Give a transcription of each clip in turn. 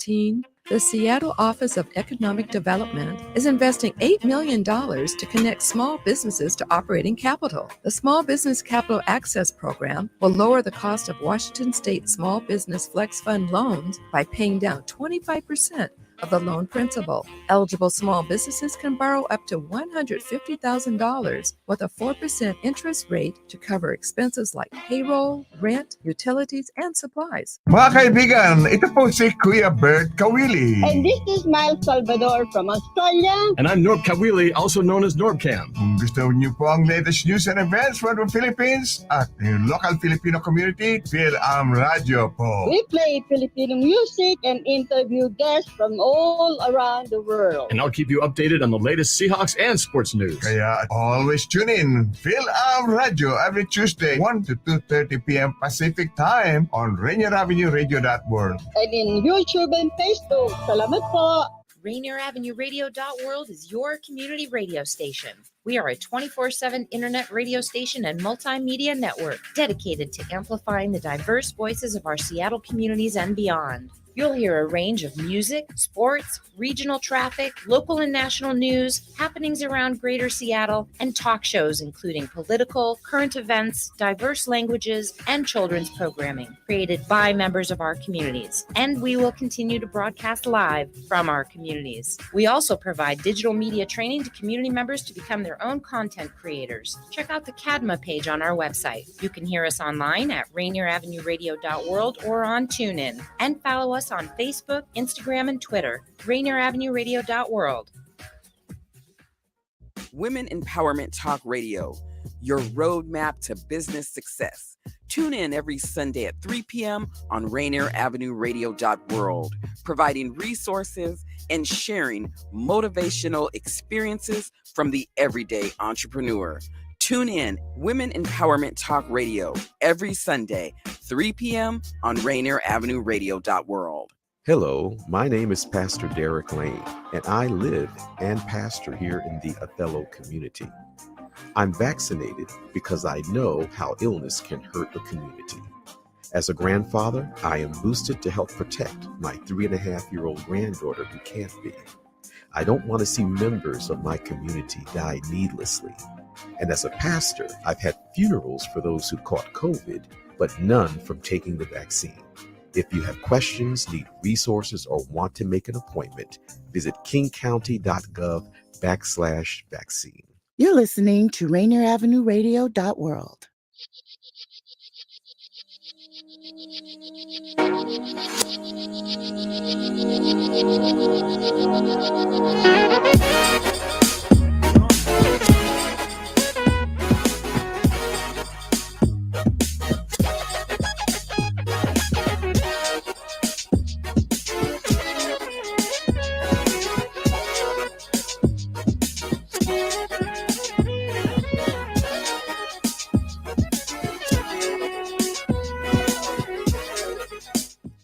COVID-19, the Seattle Office of Economic Development is investing $8 million to connect small businesses to operating capital. The Small Business Capital Access Program will lower the cost of Washington State Small Business Flex Fund loans by paying down 25% of the loan principal. Eligible small businesses can borrow up to $150,000 with a 4% interest rate to cover expenses like payroll, rent, utilities, and supplies. Mga kaibigan, ito po si Kuya Bert Kawili. And this is Miles Salvador from Australia. And I'm Norb Kawili, also known as Norbcam. Kung gusto niyo po ang latest news and events from the Philippines at yung local Filipino community, Radio po. We play Filipino music and interview guests from all around the world. And I'll keep you updated on the latest Seahawks and sports news. Kaya always tune in. Radio every Tuesday, 1 to 2:30 p.m. Pacific Time on Rainier Avenue Radio App. And in YouTube and Facebook. Salamat po. Rainier Avenue Radio World is your community radio station. We are a 24/7 internet radio station and multimedia network dedicated to amplifying the diverse voices of our Seattle communities and beyond. You'll hear a range of music, sports, regional traffic, local and national news, happenings around Greater Seattle, and talk shows including political, current events, diverse languages, and children's programming created by members of our communities. And we will continue to broadcast live from our communities. We also provide digital media training to community members to become their own content creators. Check out the CADMA page on our website. You can hear us online at RainierAvenueRadio.world or on TuneIn. And follow us on Facebook, Instagram, and Twitter. RainierAvenueRadio.world. Women Empowerment Talk Radio, your roadmap to business success. Tune in every Sunday at 3 p.m. on RainierAvenueRadio.world, providing resources and sharing motivational experiences from the everyday entrepreneur. Tune in Women Empowerment Talk Radio every Sunday, 3 p.m. on RainierAvenueRadio.world. Hello, my name is Pastor Derek Lane, and I live and pastor here in the Othello community. I'm vaccinated because I know how illness can hurt a community. As a grandfather, I am boosted to help protect my 3.5-year-old granddaughter who can't be. I don't want to see members of my community die needlessly. And as a pastor, I've had funerals for those who caught COVID, but none from taking the vaccine. If you have questions, need resources, or want to make an appointment, visit kingcounty.gov/vaccine. You're listening to Rainier Avenue Radio.world.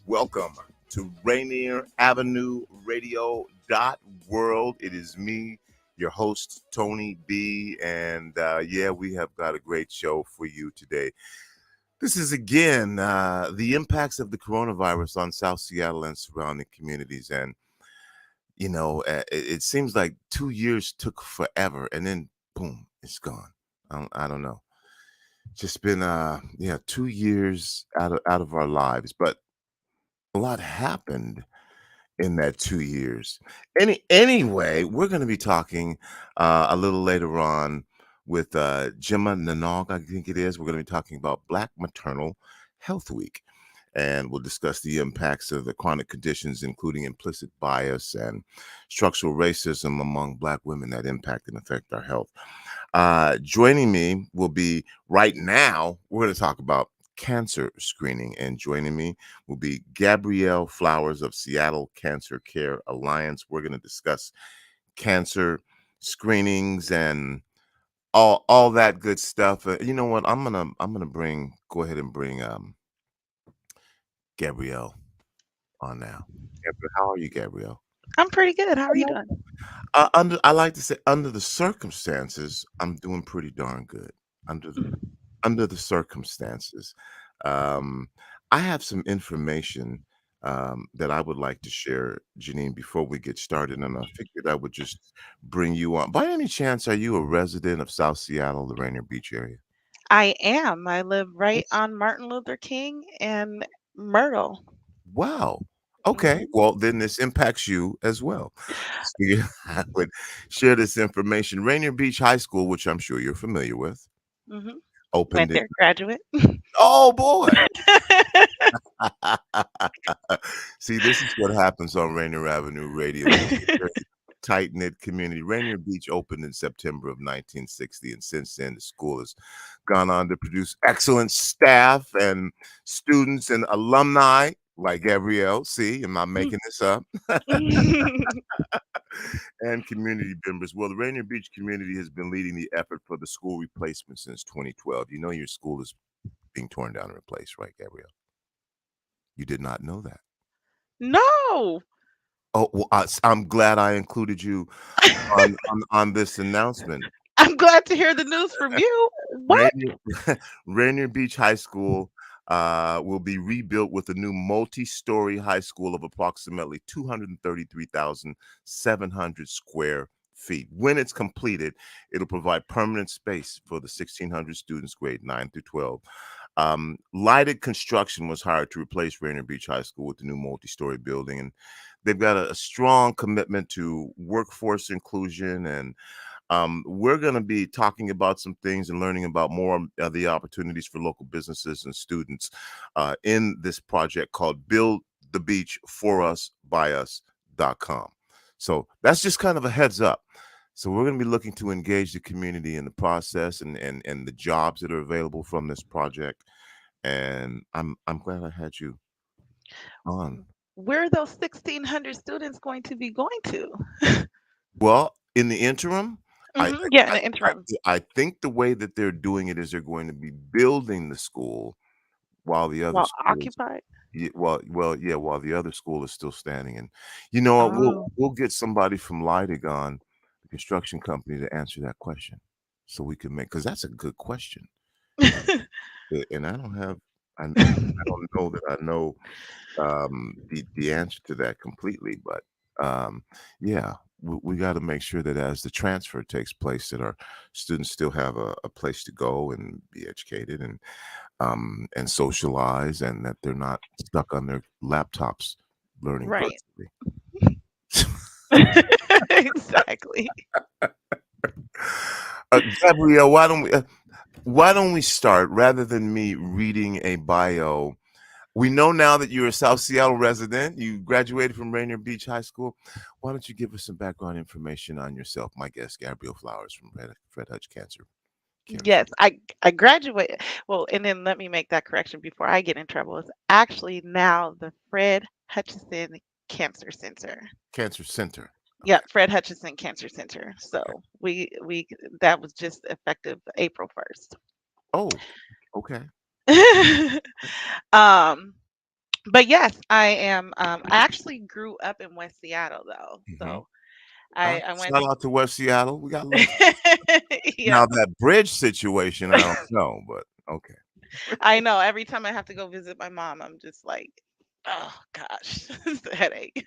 Welcome to Rainier Avenue Radio.world. It is me, your host, Tony B. And we have got a great show for you today. This is, again, the impacts of the coronavirus on South Seattle and surrounding communities. And, you know, it seems like 2 years took forever, and then, boom, it's gone. I don't know. Just been, 2 years out of our lives. But a lot happened in that 2 years. Anyway, we're going to be talking a little later on with Jemma Nonog, I think it is. We're going to be talking about Black Maternal Health Week. And we'll discuss the impacts of the chronic conditions, including implicit bias and structural racism among Black women that impact and affect our health. Joining me will be right now, we're going to talk about cancer screening, and joining me will be Gabrielle Flowers of Seattle Cancer Care Alliance. We're going to discuss cancer screenings and all that good stuff. You know what? I'm gonna go ahead and bring Gabrielle on now. Gabrielle, how are you, Gabrielle? I'm pretty good. How are you doing? I like to say, under the circumstances, I'm doing pretty darn good. Under the circumstances. I have some information that I would like to share, Janine, before we get started. And I figured I would just bring you on. By any chance, are you a resident of South Seattle, the Rainier Beach area? I am. I live right on Martin Luther King and Myrtle. Wow. Okay. Well, then this impacts you as well. So I would share this information. Rainier Beach High School, which I'm sure you're familiar with, Mm-hmm. opened Went in. there, graduate. Oh boy. See, this is what happens on Rainier Avenue Radio. Tight-knit community. Rainier Beach opened in September of 1960, and since then the school has gone on to produce excellent staff and students and alumni like Gabrielle. See, am I making this up? And community members. Well, the Rainier Beach community has been leading the effort for the school replacement since 2012. You know your school is being torn down and replaced, right, Gabrielle? You did not know that. No. Oh, well, I'm glad I included you on this announcement. I'm glad to hear the news from you. What? Rainier Beach High School will be rebuilt with a new multi-story high school of approximately 233,700 square feet. When it's completed, it'll provide permanent space for the 1,600 students grade 9 through 12. Lighted Construction was hired to replace Rainier Beach High School with the new multi-story building, and they've got a strong commitment to workforce inclusion. And we're going to be talking about some things and learning about more of the opportunities for local businesses and students in this project called Build the Beach For Us By Us.com. So that's just kind of a heads up. So we're going to be looking to engage the community in the process and the jobs that are available from this project. And I'm glad I had you on. Where are those 1,600 students going to be going to? Well, in the interim, in the interim. I think the way that they're doing it is they're going to be building the school while the other school occupied. while the other school is still standing. And you know what, we'll get somebody from Lydigon, the construction company, to answer that question, so we can make, because that's a good question. And I don't know that I know the answer to that completely, but yeah, we got to make sure that as the transfer takes place, that our students still have a place to go and be educated and socialize, and that they're not stuck on their laptops learning virtually. Exactly. Gabrielle, why don't we start, rather than me reading a bio? We know now that you're a South Seattle resident. You graduated from Rainier Beach High School. Why don't you give us some background information on yourself? My guest, Gabrielle Flowers from Fred Hutch Cancer. Yes, I graduated. Well, and then let me make that correction before I get in trouble. It's actually now the Fred Hutchinson Cancer Center. Cancer Center. Okay. Yeah, Fred Hutchinson Cancer Center. So we that was just effective April 1st. Oh, okay. But yes, I am. I actually grew up in West Seattle, though. So I went. Shout out to West Seattle. We got love. Now that bridge situation, I don't know, but okay. I know. Every time I have to go visit my mom, I'm just like, oh gosh, it's a headache.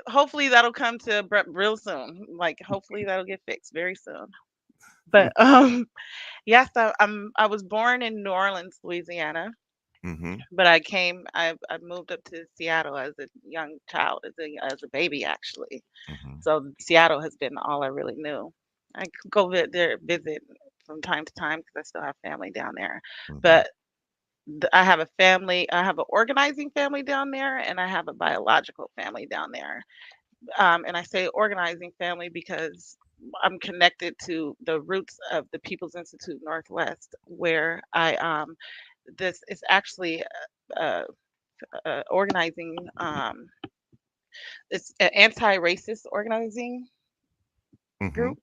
Hopefully that'll come to real soon. Like, hopefully that'll get fixed very soon. But yes, I was born in New Orleans, Louisiana. But I moved up to Seattle as a young child, as a baby, actually. So Seattle has been all I really knew. I could go visit from time to time because I still have family down there. But I have a family. I have an organizing family down there, and I have a biological family down there. And I say organizing family because I'm connected to the roots of the People's Institute Northwest, where this is actually organizing. It's an anti-racist organizing group.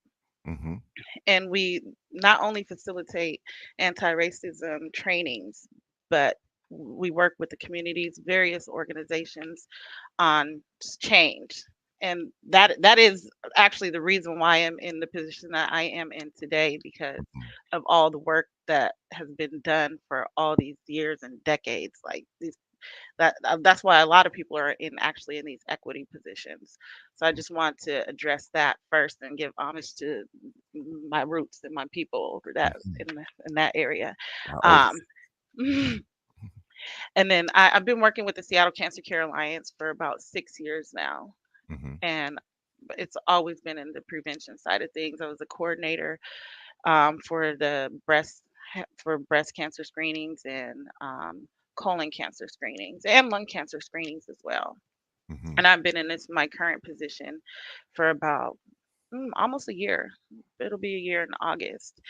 And we not only facilitate anti-racism trainings, but we work with the community's various organizations on change. And that is actually the reason why I'm in the position that I am in today, because of all the work that has been done for all these years and decades. Like, these that's why a lot of people are actually in these equity positions. So I just want to address that first and give homage to my roots and my people over that in that area. Oh, Um, and then I've been working with the Seattle Cancer Care Alliance for about 6 years now, mhm, and it's always been in the prevention side of things. I was a coordinator for the breast cancer screenings and colon cancer screenings and lung cancer screenings as well. mhm. And I've been in my current position for about almost a year. It'll be a year in August.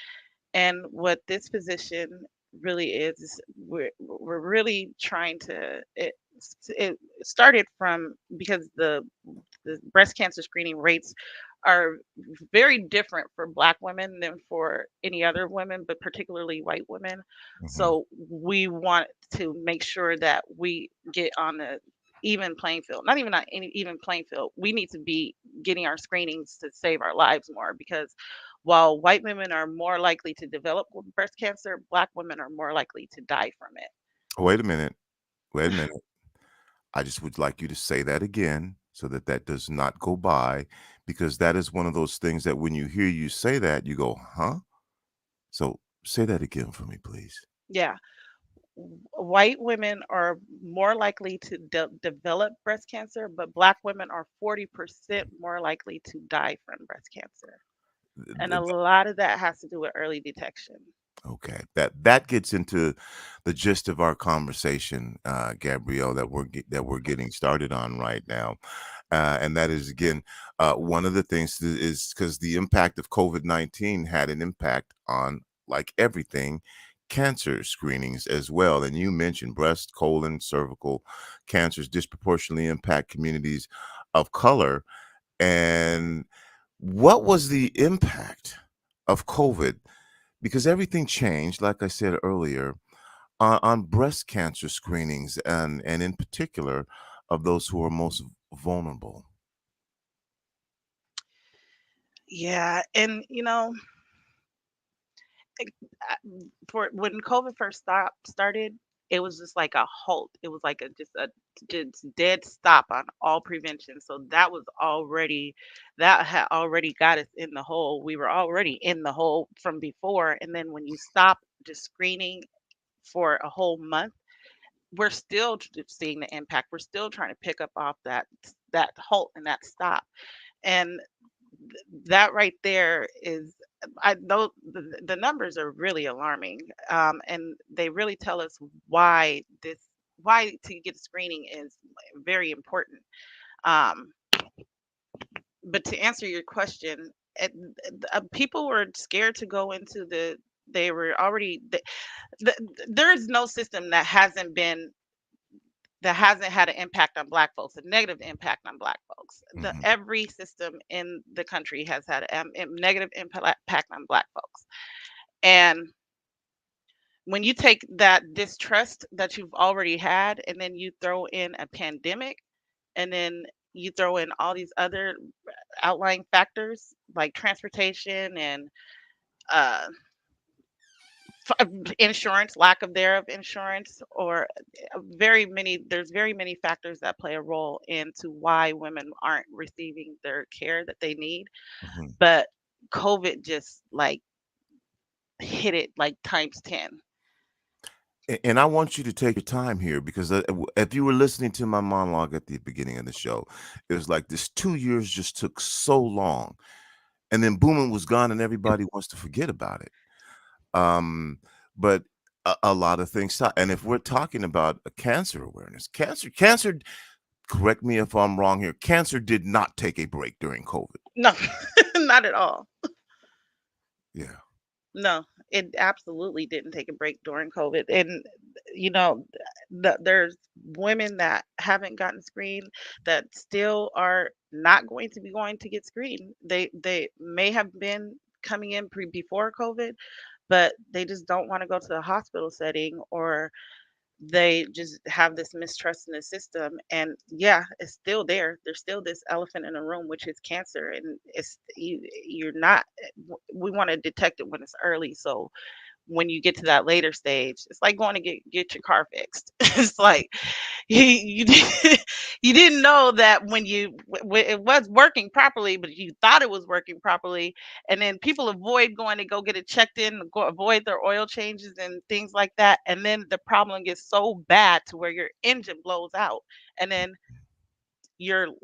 And what this position really is we're really trying to it started from because the breast cancer screening rates are very different for Black women than for any other women, but particularly white women. Mhm. So we want to make sure that we get on a even playing field. Not even on any even playing field. We need to be getting our screenings to save our lives more because while white women are more likely to develop breast cancer, Black women are more likely to die from it. Wait a minute. Wait a minute. I just would like you to say that again so that that does not go by, because that is one of those things that when you hear you say that, you go, huh? So say that again for me, please. Yeah. White women are more likely to develop breast cancer, but Black women are 40% more likely to die from breast cancer. And a lot of that has to do with early detection. Okay, that gets into the gist of our conversation, Gabrielle, that we're getting started on right now, and that is again one of the things is because the impact of COVID-19 had an impact on, like everything, cancer screenings as well. And you mentioned breast, colon, cervical cancers disproportionately impact communities of color. And what was the impact of COVID? Because everything changed, like I said earlier, on breast cancer screenings and in particular of those who are most vulnerable. Yeah, and for when COVID first started, it was just like a halt. It was like a just dead stop on all prevention. So that had already got us in the hole. We were already in the hole from before, and then when you stop just screening for a whole month, we're still seeing the impact. We're still trying to pick up off that halt and that stop. And that right there is I know the numbers are really alarming, and they really tell us why to get screening is very important. Um, but to answer your question, people were scared to go into they were already there is no system that hasn't had an impact on Black folks, a negative impact on Black folks. Mhm. Every system in the country has had a negative impact on Black folks. And when you take that distrust that you've already had, and then you throw in a pandemic, and then you throw in all these other outlying factors like transportation and uh, insurance, lack of thereof insurance, or there's very many factors that play a role into why women aren't receiving their care that they need. Mhm. But COVID just like hit it like times 10. And I want you to take your time here because if you were listening to my monologue at the beginning of the show, it was like this 2 years just took so long, and then boom, it was gone, and everybody wants to forget about it. But a lot of things stop. And if we're talking about a cancer awareness, cancer, correct me if I'm wrong here, cancer did not take a break during COVID. No, not at all. Yeah. No, it absolutely didn't take a break during COVID. And you know, there's women that haven't gotten screened that still are not going to be going to get screened. They may have been coming in before COVID, but they just don't want to go to the hospital setting, or they just have this mistrust in the system. And yeah, it's still there. There's still this elephant in the room, which is cancer. And you're not we want to detect it when it's early, so when you get to that later stage, it's like going to get your car fixed. It's like you you didn't know that when it was working properly, but you thought it was working properly, and then people avoid going to go get it checked in, avoid their oil changes and things like that, and then the problem gets so bad to where your engine blows out, and then you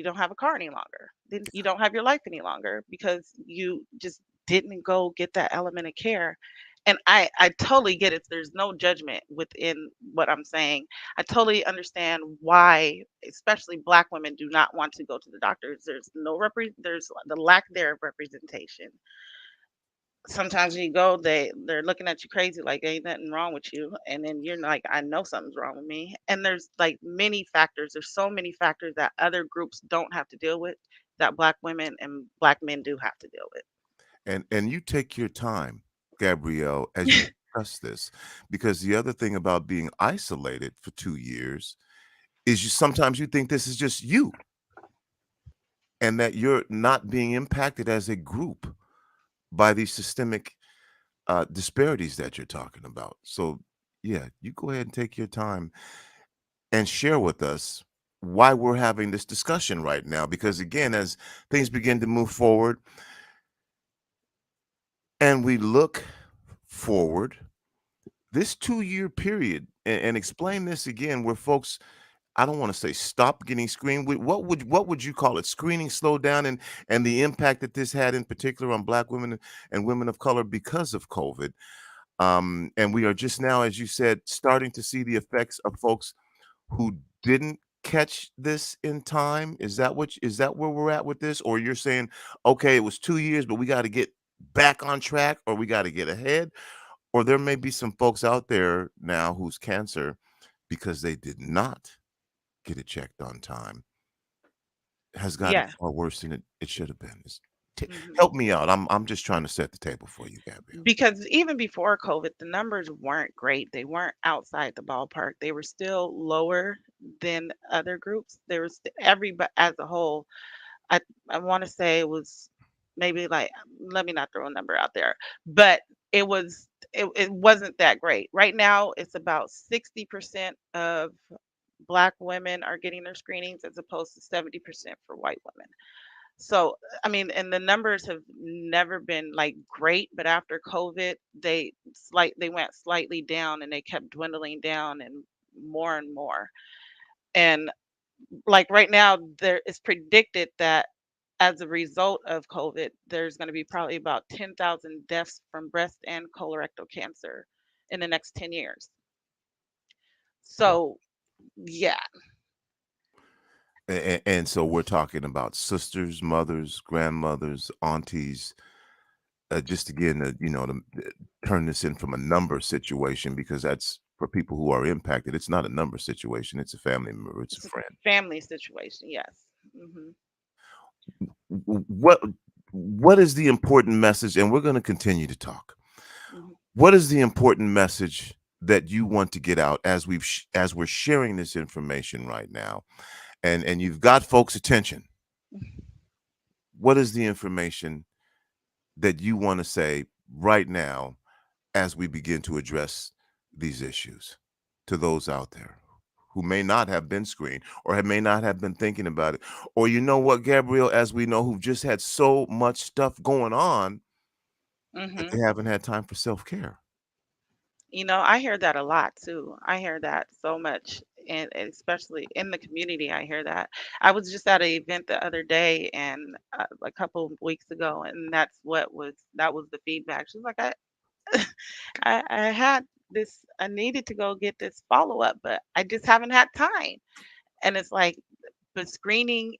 don't have a car any longer. Then you don't have your life any longer because you just didn't go get that element of care. And I totally get it. There's no judgment within what I'm saying. I totally understand why, especially Black women, do not want to go to the doctors. There's the lack there of representation. Sometimes when you go, they're looking at you crazy, like ain't nothing wrong with you, and then you're like, I know something's wrong with me. And there's like many factors. There's so many factors that other groups don't have to deal with that Black women and Black men do have to deal with. And you take your time, Gabrielle, as you discuss this, because the other thing about being isolated for 2 years is sometimes you think this is just you, and that you're not being impacted as a group by these systemic disparities that you're talking about. So, yeah, you go ahead and take your time and share with us why we're having this discussion right now. Because, again, as things begin to move forward and we look forward, this 2-year period, and explain this again, where folks, I don't want to say stop getting screened. What would you call it? Screening slowed down, and the impact that this had in particular on Black women and women of color because of COVID. And we are just now, as you said, starting to see the effects of folks who didn't catch this in time. Is that where we're at with this? Or you're saying, okay, it was 2 years, but we got to get back on track, or we got to get ahead? Or there may be some folks out there now whose cancer, because they did not get it checked on time, has gotten Yeah. far worse than it should have been. Mhm. Help me out. I'm just trying to set the table for you, Gabrielle. Because even before COVID, the numbers weren't great. They weren't outside the ballpark. They were still lower than other groups. There was everybody as a whole. I want to say it was maybe like, let me not throw a number out there, but it wasn't that great. Right now, it's about 60% of Black women are getting their screenings as opposed to 70% for white women. So, I mean, and the numbers have never been like great, but after COVID, they went slightly down and they kept dwindling down and more and more. And like right now, there is predicted that as a result of COVID, there's going to be probably about 10,000 deaths from breast and colorectal cancer in the next 10 years. So, yeah. And so we're talking about sisters, mothers, grandmothers, aunties. Just again, to turn this in from a number situation, because that's for people who are impacted. It's not a number situation. It's a family member. It's It's a a friend. family situation, yes. Hmm. What is the important message? And we're going to continue to talk. Hmm. What is the important message that you want to get out as as we're sharing this information right now, and you've got folks' attention? What is the information that you want to say right now as we begin to address these issues to those out there who may not have been screened, or may not have been thinking about it? Or, you know what, Gabrielle, as we know, who've just had so much stuff going on that Hmm. they haven't had time for self-care. I hear that a lot too. I hear that so much, and especially in the community, I hear that. I was just at an event the other day and a couple of weeks ago, and that was the feedback. She's like, I had this, I needed to go get this follow up, but I just haven't had time. And it's like, but screening,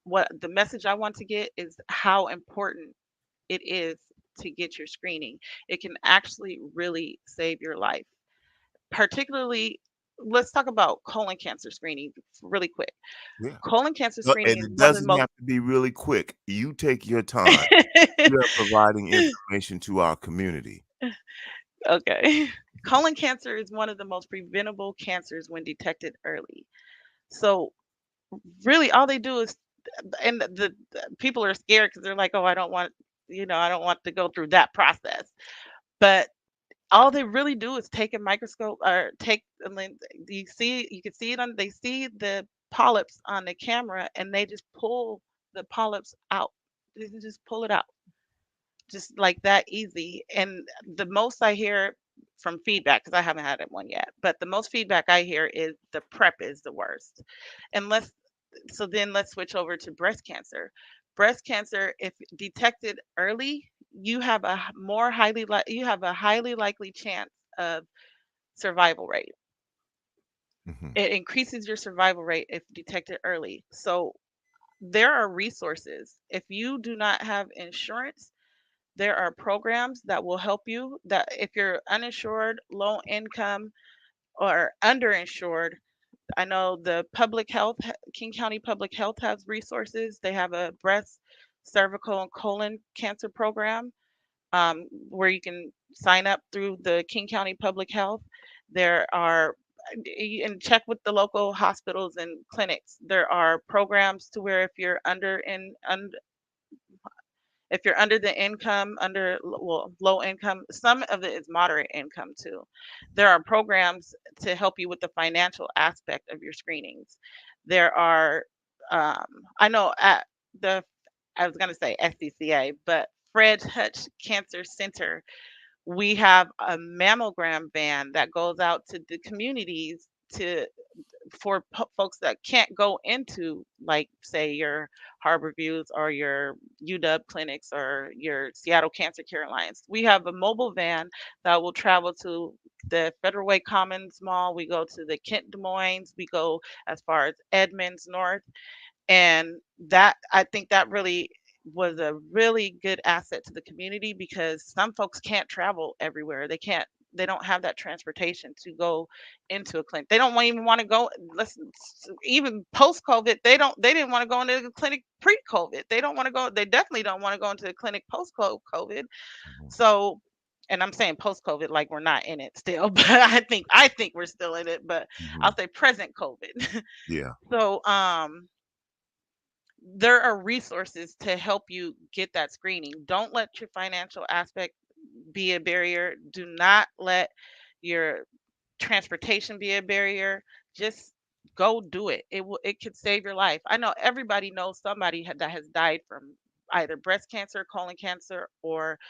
what the message I want to get is how important it is to get your screening. It can actually really save your life. Particularly, let's talk about colon cancer screening really quick. Yeah. Colon cancer screening And is it one of the doesn't most have to be really quick. You take your time. You are providing information to our community. okay. Colon cancer is one of the most preventable cancers when detected early. So really all they do is, and the people are scared because they're like, oh, I don't want to go through that process. But all they really do is take a microscope or take a lens. You can see it on, they see the polyps on the camera and they just pull the polyps out. They can just pull it out. Just like that easy. And the most I hear from feedback, because I haven't had it one yet, but the most feedback I hear is the prep is the worst. And let's switch over to breast cancer. Breast cancer, if detected early, you have a highly likely chance of survival rate. Hmm. It increases your survival rate if detected early. So there are resources. If you do not have insurance, there are programs that will help you. That if you're uninsured, low income, or underinsured, I know the King County Public Health has resources. They have a breast, cervical, and colon cancer program, where you can sign up through the King County Public Health. There are, and check with the local hospitals and clinics. There are programs to where if you're under the income, low income, some of it is moderate income too. There are programs to help you with the financial aspect of your screenings. There are, um, I know at the, I was going to say SCCA, but Fred Hutch Cancer Center, we have a mammogram van that goes out to the communities to for folks that can't go into, like, say, your Harbor Views or your UW clinics or your Seattle Cancer Care Alliance. We have a mobile van that will travel to the Federal Way Commons Mall. We go to the Kent Des Moines. We go as far as Edmonds North. And that, I think that really was a really good asset to the community, because some folks can't travel everywhere. They don't have that transportation to go into a clinic. They don't even want to go. Listen, even post COVID, they didn't want to go into the clinic pre COVID. They don't want to go. They definitely don't want to go into the clinic post COVID. So, and I'm saying post COVID like we're not in it still, but I think we're still in it. But Hmm. I'll say present COVID. Yeah. So, there are resources to help you get that screening. Don't let your financial aspect be a barrier. Do not let your transportation be a barrier. Just go do it. It could save your life. I know everybody knows somebody that has died from either breast cancer, colon cancer, or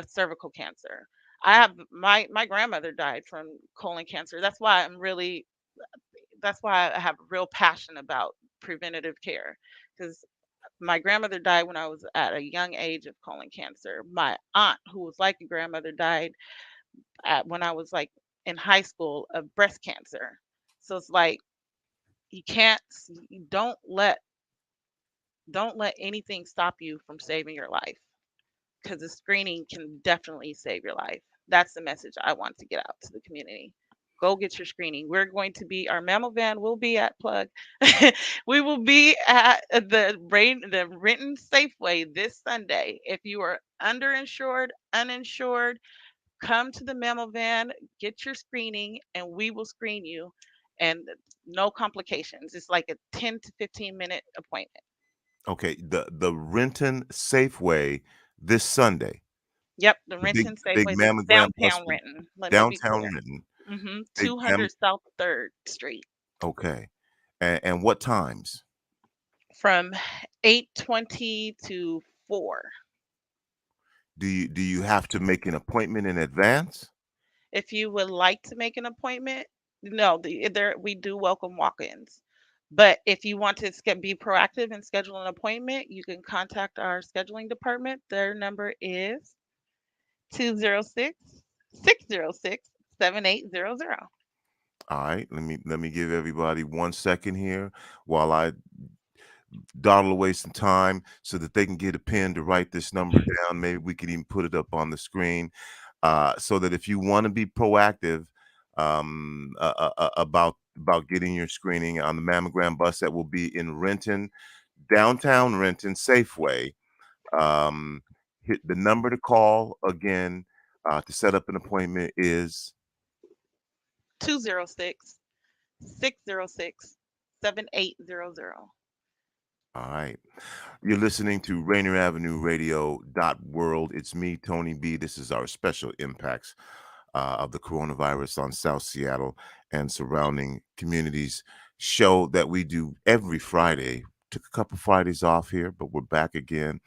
cervical cancer. I have my grandmother died from colon cancer. That's why I have a real passion about preventative care, because my grandmother died when I was at a young age of colon cancer. My aunt, who was like a grandmother, died when I was like in high school of breast cancer. So it's like you can't, you don't let anything stop you from saving your life, because the screening can definitely save your life. That's the message I want to get out to the community. Go get your screening. We're going to be, our mammal van will be at Plug. We will be at the Renton Safeway this Sunday. If you are underinsured, uninsured, come to the mammal van, get your screening, and we will screen you. And no complications. It's like a 10 to 15-minute appointment. Okay. The Renton Safeway this Sunday. Yep, the The big Renton the big Safeway, the mammogram bus downtown for Renton. Let me be downtown clear. Renton. Big 200 South 3rd Street Okay. And what times? from 8:20 to 4. Do you have to make an appointment in advance? If you would like to make an appointment, no, we do welcome walk-ins. But if you want to be proactive and schedule an appointment, you can contact our scheduling department. Their number is 206-606-7800. All right. Let me give everybody 1 second here while I dawdle away some time so that they can get a pen to write this number down. Maybe we can even put it up on the screen, so that if you want to be proactive, about getting your screening on the mammogram bus that will be in Renton, downtown Renton Safeway, hit the number to call again, to set up an appointment is 206-606-7800. All right. You're listening to Rainier Avenue Radio World. It's me, Tony B. This is our special impacts of the coronavirus on South Seattle and surrounding communities show that we do every Friday. Took a couple Fridays off here, but we're back again.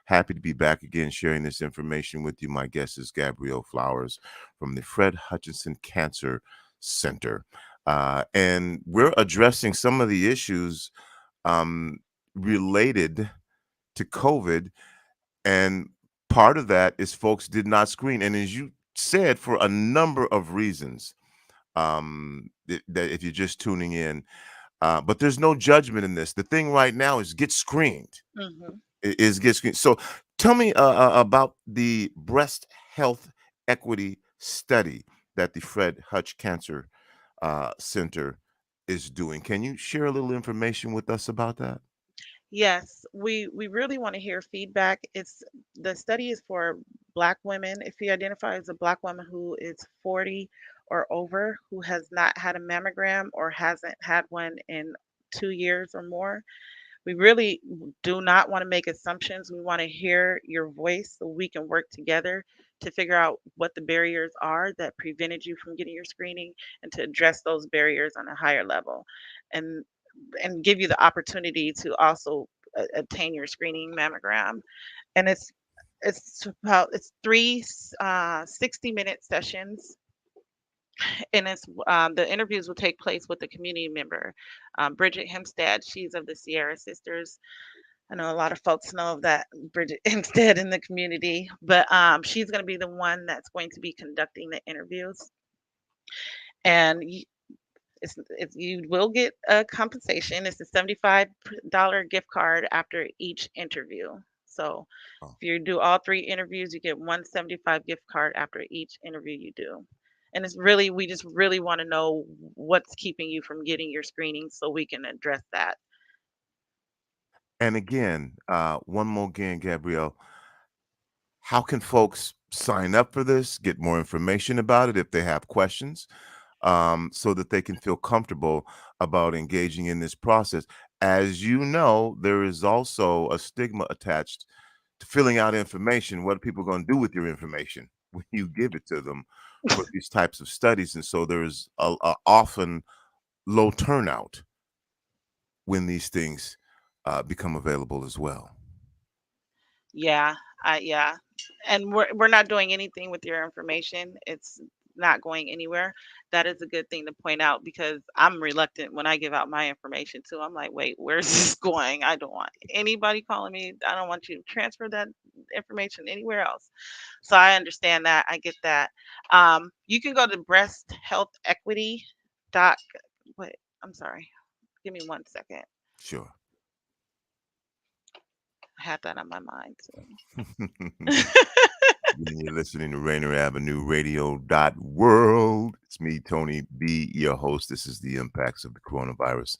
Happy to be back again sharing this information with you. My guest is Gabrielle Flowers from the Fred Hutchinson Cancer Center. And we're addressing some of the issues related to COVID. And part of that is folks did not screen. And as you said, for a number of reasons, that if you're just tuning in, but there's no judgment in this. The thing right now is get screened. Mm-hmm. Is get screened. So tell me about the breast health equity study that the Fred Hutch Cancer Center is doing. Can you share a little information with us about that? Yes, we really want to hear feedback. The study is for Black women. If you identify as a Black woman who is 40 or over, who has not had a mammogram or hasn't had one in 2 years or more, we really do not want to make assumptions. We want to hear your voice so we can work together to figure out what the barriers are that prevented you from getting your screening and to address those barriers on a higher level. And give you the opportunity to also obtain your screening mammogram. And it's three 60-minute sessions, and the interviews will take place with a community member, Bridget Hempstead. She's of the Sierra Sisters. I know a lot of folks know of that Bridget Hempstead in the community, but she's going to be the one that's going to be conducting the interviews. And you will get a compensation. It's a $75 gift card after each interview. So if you do all 3 interviews, you get $175 gift card after each interview you do. And we just really want to know what's keeping you from getting your screening so we can address that. And again, one more again, Gabrielle, how can folks sign up for this, get more information about it if they have questions, so that they can feel comfortable about engaging in this process? As you know, there is also a stigma attached to filling out information. What are people going to do with your information when you give it to them for these types of studies? And so there's a often low turnout when these things become available as well. Yeah, yeah. And we're not doing anything with your information. It's not going anywhere. That is a good thing to point out because I'm reluctant when I give out my information too. I'm like, wait, where's this going? I don't want anybody calling me. I don't want you to transfer that information anywhere else. So I understand that. I get that. You can go to breast health equity dot. Wait, I'm sorry. Give me 1 second. Sure. I had that on my mind too. You're listening to Rainier Avenue Radio World. It's me, Tony B., your host. This is the impacts of the coronavirus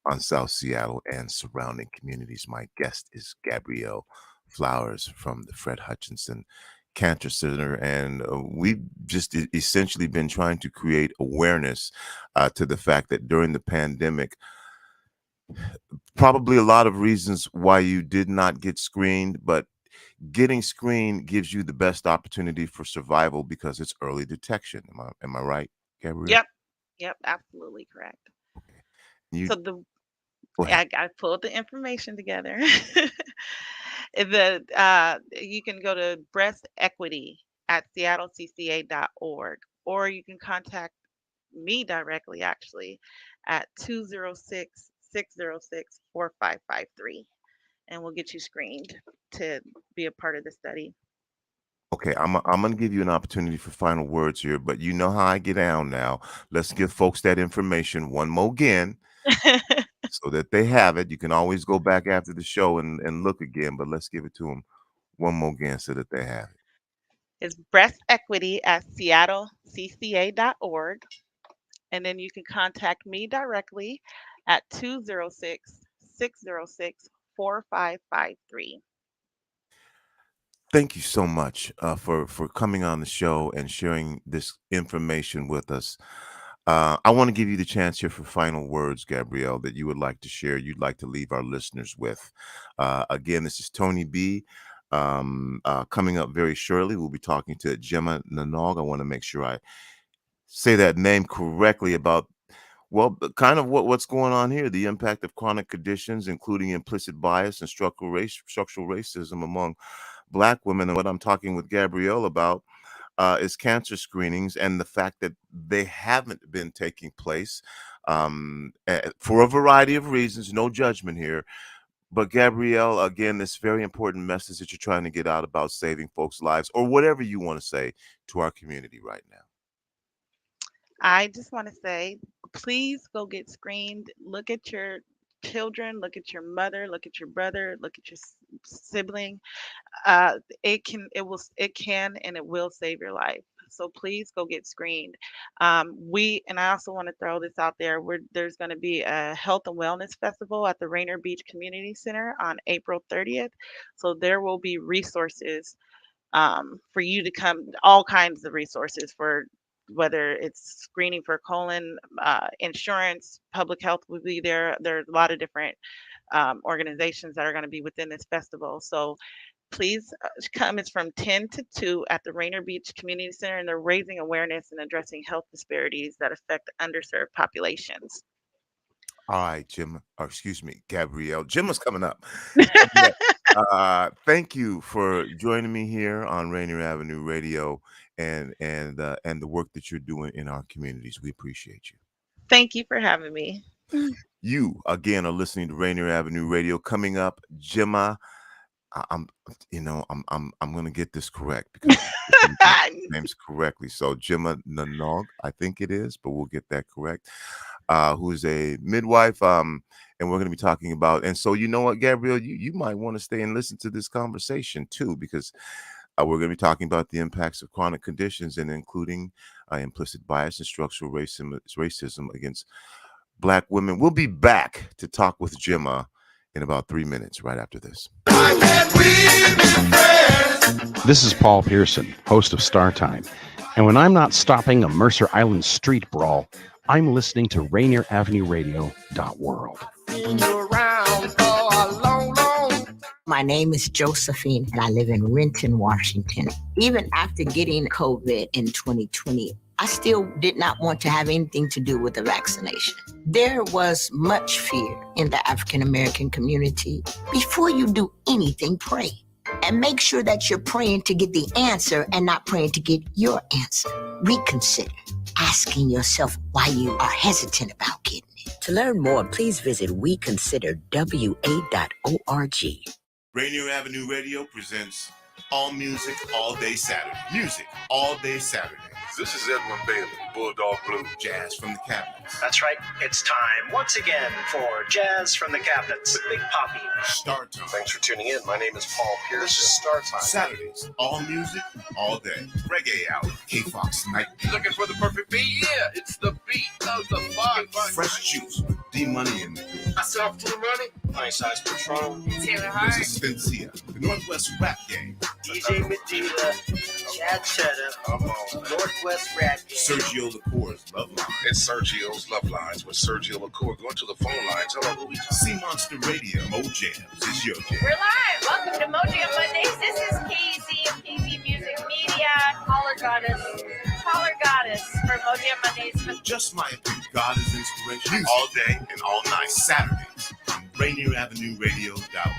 on South Seattle and surrounding communities. My guest is Gabrielle Flowers from the Fred Hutchinson Cancer Center, and we've just essentially been trying to create awareness to the fact that during the pandemic, probably a lot of reasons why you did not get screened, but getting screened gives you the best opportunity for survival because it's early detection. Am I right, Gabrielle? Yep, absolutely correct. You, So I pulled the information together. You can go to breast equity at seattlecca.org, or you can contact me directly actually at 206-606-4553, and we'll get you screened to be a part of the study. Okay, I'm going to give you an opportunity for final words here, but you know how I get down now. Let's give folks that information one more again so that they have it. You can always go back after the show and look again, but let's give it to them one more again so that they have it. It's breast equity at seattlecca.org. And then you can contact me directly at 206-606-4553. Thank you so much for coming on the show and sharing this information with us. I want to give you the chance here for final words, Gabrielle, that you would like to share, you'd like to leave our listeners with. Again, this is Tony B. Coming up very shortly, we'll be talking to Jemma Nonog. I want to make sure I say that name correctly about, well, kind of what's going on here, the impact of chronic conditions, including implicit bias and structural racism among Black women. And what I'm talking with Gabrielle about is cancer screenings and the fact that they haven't been taking place for a variety of reasons. No judgment here. But Gabrielle, again, this very important message that you're trying to get out about saving folks' lives, or whatever you want to say to our community right now. I just want to say, please go get screened. Look at your children, look at your mother, look at your brother, look at your sibling. It can and it will save your life. So please go get screened. And I also want to throw this out there. There's going to be a health and wellness festival at the Rainier Beach Community Center on April 30th. So there will be resources for you to come, all kinds of resources for whether it's screening for colon, insurance, public health will be there. There are a lot of different organizations that are going to be within this festival. So please come. It's from 10 to 2 at the Rainier Beach Community Center, and they're raising awareness and addressing health disparities that affect underserved populations. All right, Gabrielle. Jemma's coming up. Thank you for joining me here on Rainier Avenue Radio and the work that you're doing in our communities. We appreciate you. Thank you for having me. You again are listening to Rainier Avenue Radio. Coming up, Jemma. I'm gonna get this correct because names correctly. So Jemma Nonog, I think it is, but we'll get that correct. Who is a midwife, and we're gonna be talking about. And so you know what, Gabrielle, you might want to stay and listen to this conversation too, because we're gonna be talking about the impacts of chronic conditions and including implicit bias and structural racism against Black women. We'll be back to talk with Jemma in about 3 minutes, right after this. This is Paul Pearson, host of Star Time. And when I'm not stopping a Mercer Island street brawl, I'm listening to Rainier Avenue Radio.world. My name is Josephine, and I live in Renton, Washington. Even after getting COVID in 2020, I still did not want to have anything to do with the vaccination. There was much fear in the African American community. Before you do anything, pray. And make sure that you're praying to get the answer and not praying to get your answer. Reconsider, asking yourself why you are hesitant about getting it. To learn more, please visit weconsiderwa.org. Rainier Avenue Radio presents All Music, All Day Saturday. Music, all day Saturday. This is Edwin Bailey, Bulldog Blue. Jazz from the Cabinets. That's right. It's time once again for Jazz from the Cabinets with Big Poppy. Start Time. Thanks for tuning in. My name is Paul Pearson. This is Start Time. Saturdays, all music, all day. Reggae Hour, K-Fox Night. Looking for the perfect beat? Yeah, it's the beat of the vibe. Fresh Juice with D-Money in the group. Myself to the money. Nice Ice Patron. Taylor Hart. This is Spencia, the Northwest Rap Gang. DJ Medina. Chad Cheddar. Northwest Rap Gang. Sergio LaCour's Love Line. It's Sergio's Love Lines with Sergio LaCour. Going to the phone lines. Hello, who we talking? Sea Monster Radio. Mo Jams is your jam. We're live. Welcome to Mo Jam Mondays. This is KZ of KZ Music Media. Caller Goddess for Mo Jam Mondays. Just my opinion. God is inspiration. Music all day and all night. Saturdays on Rainier Avenue Radio.org.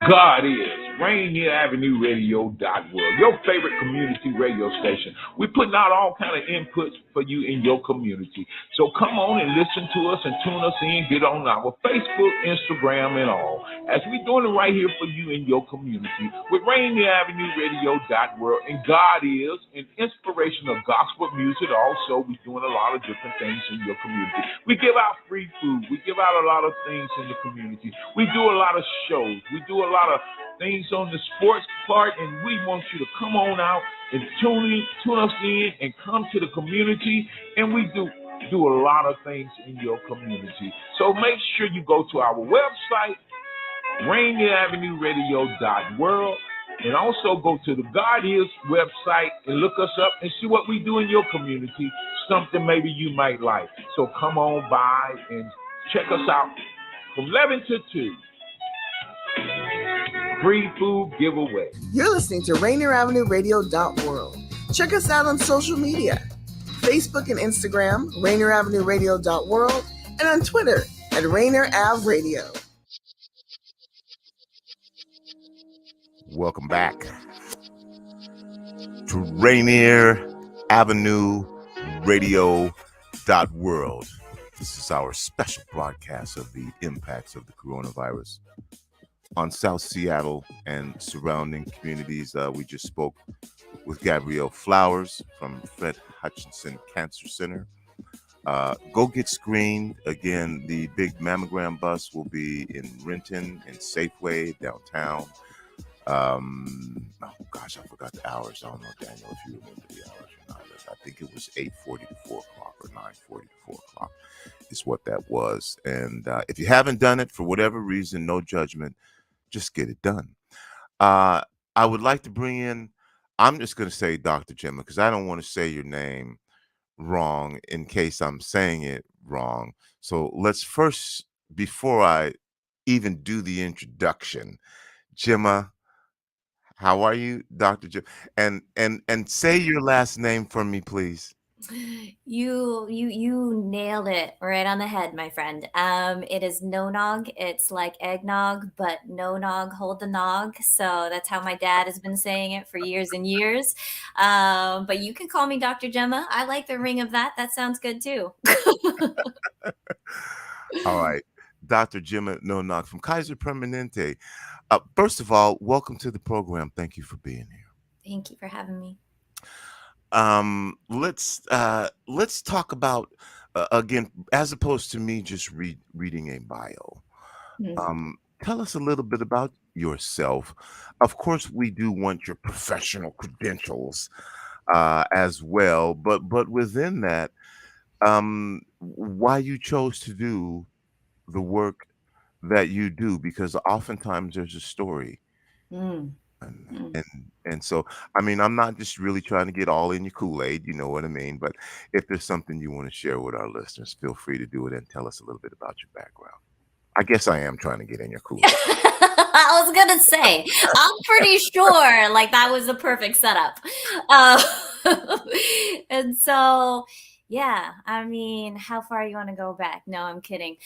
God is Rainier Avenue Radio.world, your favorite community radio station. We're putting out all kind of inputs for you in your community. So come on and listen to us and tune us in. Get on our Facebook, Instagram, and all, as we're doing it right here for you in your community with Rainier Avenue Radio.world. And God is an inspiration of gospel music. Also, we're doing a lot of different things in your community. We give out free food. We give out a lot of things in the community. We do a lot of shows. We do a lot of things on the sports part, and we want you to come on out and tune us in and come to the community, and we do a lot of things in your community. So make sure you go to our website, RainierAvenueRadio.world, And also go to the God Is website and look us up and see what we do in your community, something maybe you might like. So come on by and check us out from 11 to 2. Free food giveaway. You're listening to Rainier Avenue Radio.world. Check us out on social media. Facebook and Instagram, Rainier Avenue Radio.world, and on Twitter at Rainier Ave Radio. Welcome back to Rainier Avenue Radio.world. This is our special broadcast of the impacts of the coronavirus on South Seattle and surrounding communities. We just spoke with Gabrielle Flowers from Fred Hutchinson Cancer Center. Go get screened. Again, the big mammogram bus will be in Renton and Safeway downtown. Oh gosh, I forgot the hours. I don't know, Daniel, if you remember the hours or not. I think it was 8:40 to 4 o'clock or 9:40 to 4 o'clock is what that was. And if you haven't done it for whatever reason, no judgment, just get it done. I would like to bring in, I'm just going to say Dr. Jemma, because I don't want to say your name wrong in case I'm saying it wrong. So let's first, before I even do the introduction, Jemma, how are you, Dr. Jemma? And say your last name for me, please. You nailed it right on the head, my friend. It is Nonog. It's like eggnog, but Nonog, hold the nog. So that's how my dad has been saying it for years and years. But you can call me Dr. Jemma. I like the ring of that. That sounds good too. All right. Dr. Jemma Nonog from Kaiser Permanente. First of all, welcome to the program. Thank you for being here. Thank you for having me. Let's talk about again, as opposed to me just reading a bio. Tell us a little bit about yourself. Of course, we do want your professional credentials as well, but within that, why you chose to do the work that you do, because oftentimes there's a story. And so, I mean, I'm not just really trying to get all in your Kool-Aid, you know what I mean? But if there's something you want to share with our listeners, feel free to do it and tell us a little bit about your background. I guess I am trying to get in your Kool-Aid. I was going to say, I'm pretty sure like that was a perfect setup. And so, yeah, I mean, how far you want to go back? No, I'm kidding.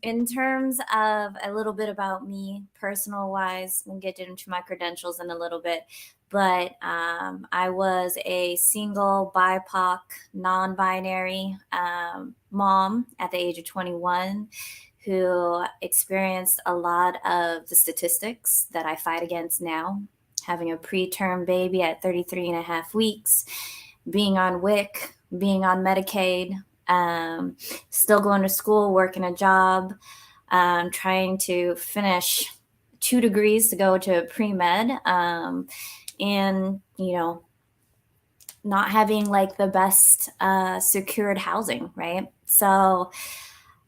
In terms of a little bit about me, personal wise, we'll get into my credentials in a little bit. But I was a single BIPOC, non-binary mom at the age of 21 who experienced a lot of the statistics that I fight against now. Having a preterm baby at 33 and a half weeks, being on WIC, being on Medicaid, still going to school, working a job, trying to finish 2 degrees to go to pre-med, and, you know, not having like the best secured housing, right? So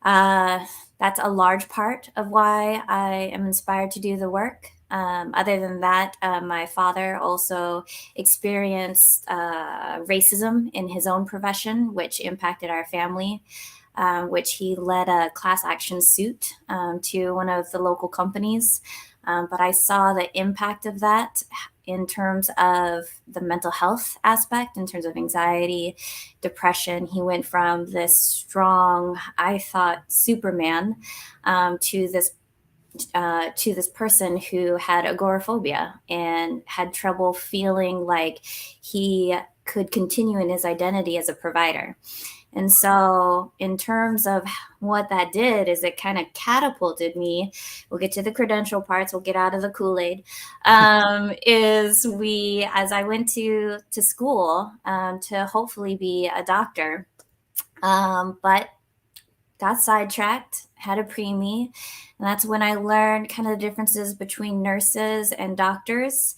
that's a large part of why I am inspired to do the work. Other than that, my father also experienced racism in his own profession, which impacted our family, which he led a class action suit to one of the local companies. But I saw the impact of that in terms of the mental health aspect, in terms of anxiety, depression. He went from this strong, I thought, Superman to this person who had agoraphobia and had trouble feeling like he could continue in his identity as a provider. And so in terms of what that did is it kind of catapulted me. We'll get to the credential parts. We'll get out of the Kool-Aid. As I went to school to hopefully be a doctor, but got sidetracked, had a preemie. And that's when I learned kind of the differences between nurses and doctors.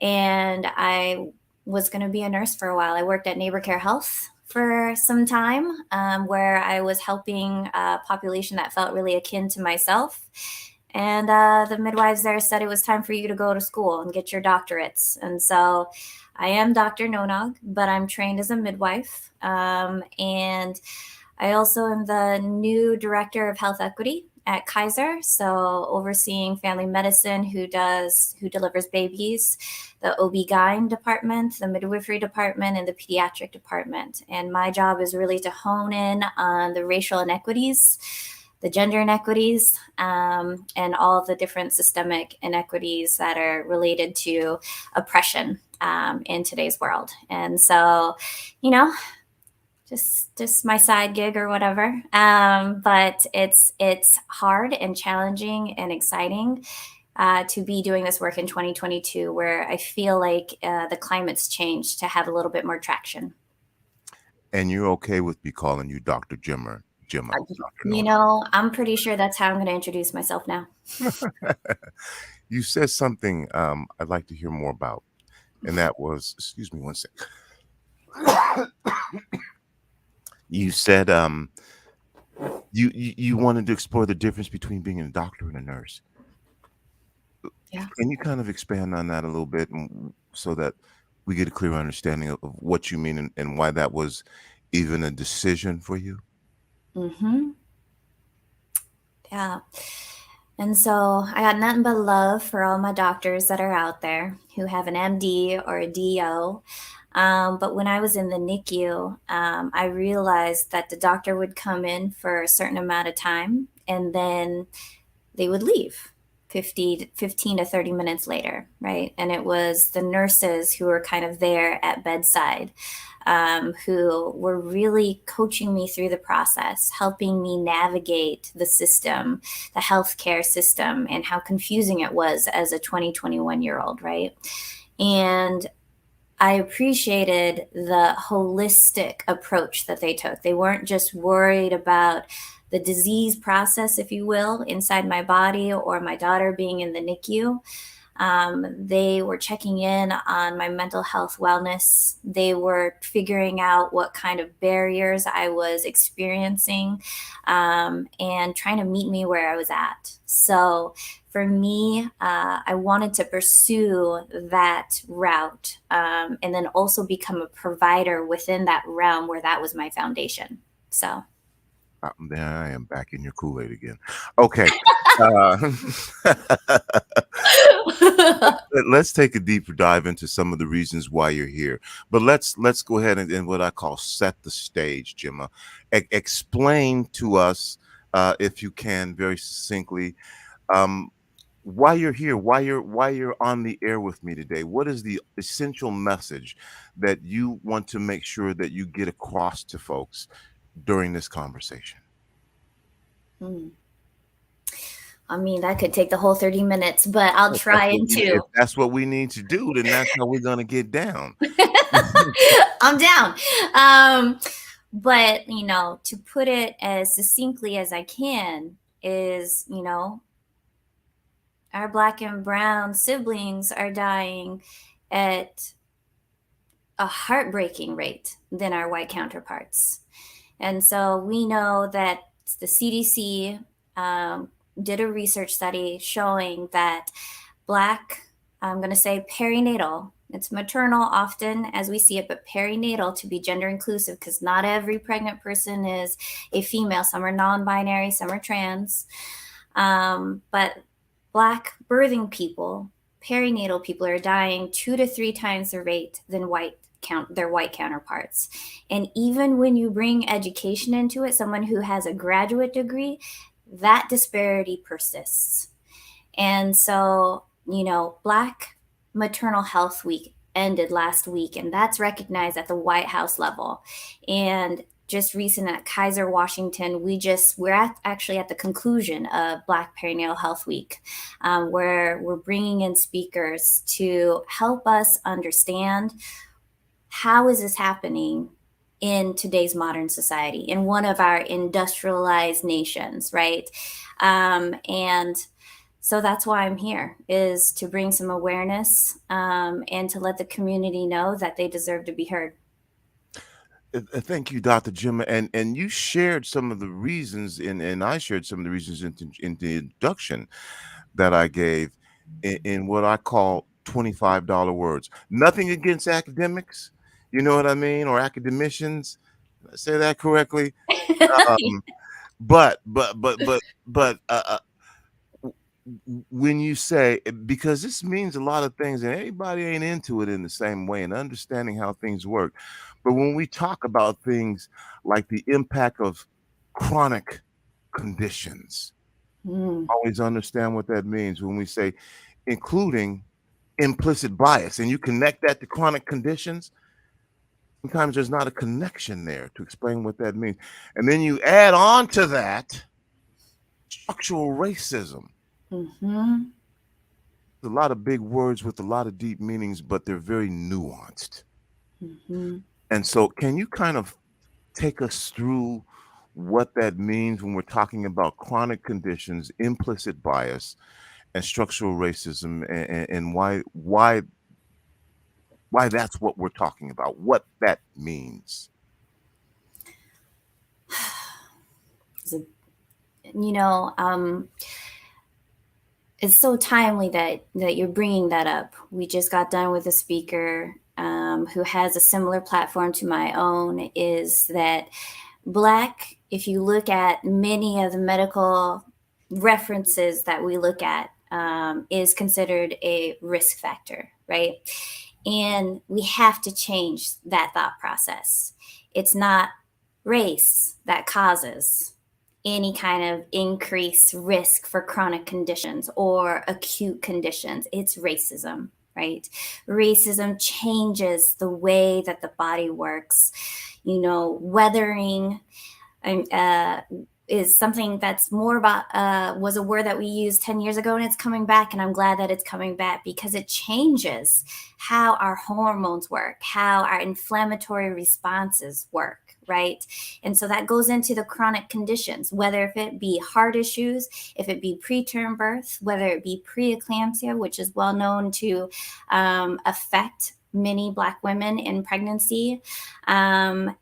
And I was going to be a nurse for a while. I worked at Neighbor Care Health for some time, where I was helping a population that felt really akin to myself. And the midwives there said it was time for you to go to school and get your doctorates. And so I am Dr. Nonog, but I'm trained as a midwife. And I also am the new director of health equity at Kaiser, so overseeing family medicine, who delivers babies, the OB-GYN department, the midwifery department, and the pediatric department. And my job is really to hone in on the racial inequities, the gender inequities, and all the different systemic inequities that are related to oppression in today's world. And so, just my side gig or whatever. But it's hard and challenging and exciting to be doing this work in 2022, where I feel like the climate's changed to have a little bit more traction. And you're okay with me calling you Dr. Jemma? I'm pretty sure that's how I'm going to introduce myself now. You said something I'd like to hear more about, and that was, excuse me one second. You said you wanted to explore the difference between being a doctor and a nurse. Yeah. Can you kind of expand on that a little bit, so that we get a clear understanding of what you mean and why that was even a decision for you? Mm-hmm. Yeah. And so I got nothing but love for all my doctors that are out there who have an MD or a DO. But when I was in the NICU, I realized that the doctor would come in for a certain amount of time and then they would leave 15 to 30 minutes later, right? And it was the nurses who were kind of there at bedside, who were really coaching me through the process, helping me navigate the system, the healthcare system, and how confusing it was as a 21-year-old, right? And I appreciated the holistic approach that they took. They weren't just worried about the disease process, if you will, inside my body or my daughter being in the NICU. They were checking in on my mental health wellness. They were figuring out what kind of barriers I was experiencing, and trying to meet me where I was at. So for me, I wanted to pursue that route, and then also become a provider within that realm where that was my foundation. So. There I am back in your Kool-Aid again. Okay. Let's take a deeper dive into some of the reasons why you're here. But let's go ahead and what I call set the stage, Jemma. Explain to us, if you can, very succinctly, why you're here, why you're on the air with me today. What is the essential message that you want to make sure that you get across to folks during this conversation? I mean, that could take the whole 30 minutes, but I'll try and If that's what we need to do, then that's how we're going to get down. I'm down. But, to put it as succinctly as I can is, our Black and brown siblings are dying at a heartbreaking rate than our white counterparts. And so we know that the CDC did a research study showing that Black, I'm going to say perinatal, it's maternal often as we see it, but perinatal, to be gender inclusive, because not every pregnant person is a female. Some are non-binary, some are trans. But Black birthing people, perinatal people, are dying 2 to 3 times the rate than their white counterparts. And even when you bring education into it, someone who has a graduate degree, that disparity persists. And so, Black Maternal Health Week ended last week, and that's recognized at the White House level. And just recent at Kaiser, Washington, we're actually at the conclusion of Black Perinatal Health Week, where we're bringing in speakers to help us understand how is this happening in today's modern society, in one of our industrialized nations, right? And so that's why I'm here, is to bring some awareness and to let the community know that they deserve to be heard. Thank you, Dr. Jemma. And you shared some of the reasons, and I shared some of the reasons in the introduction that I gave in what I call $25 words. Nothing against academics, you know what I mean, or academicians. Did I say that correctly? Um, but when you say, because this means a lot of things and everybody ain't into it in the same way and understanding how things work, but when we talk about things like the impact of chronic conditions, always understand what that means when we say including implicit bias, and you connect that to chronic conditions. Sometimes there's not a connection there to explain what that means, and then you add on to that structural racism. A lot of big words with a lot of deep meanings, but they're very nuanced. And so can you kind of take us through what that means when we're talking about chronic conditions, implicit bias, and structural racism, and why that's what we're talking about, what that means? It's so timely that you're bringing that up. We just got done with a speaker who has a similar platform to my own, is that Black, if you look at many of the medical references that we look at, is considered a risk factor, right? And we have to change that thought process. It's not race that causes any kind of increased risk for chronic conditions or acute conditions. It's racism, right? Racism changes the way that the body works. Weathering is something that's more about, was a word that we used 10 years ago, and it's coming back. And I'm glad that it's coming back because it changes how our hormones work, how our inflammatory responses work. Right. And so that goes into the chronic conditions, whether if it be heart issues, if it be preterm birth, whether it be preeclampsia, which is well known to affect many Black women in pregnancy. And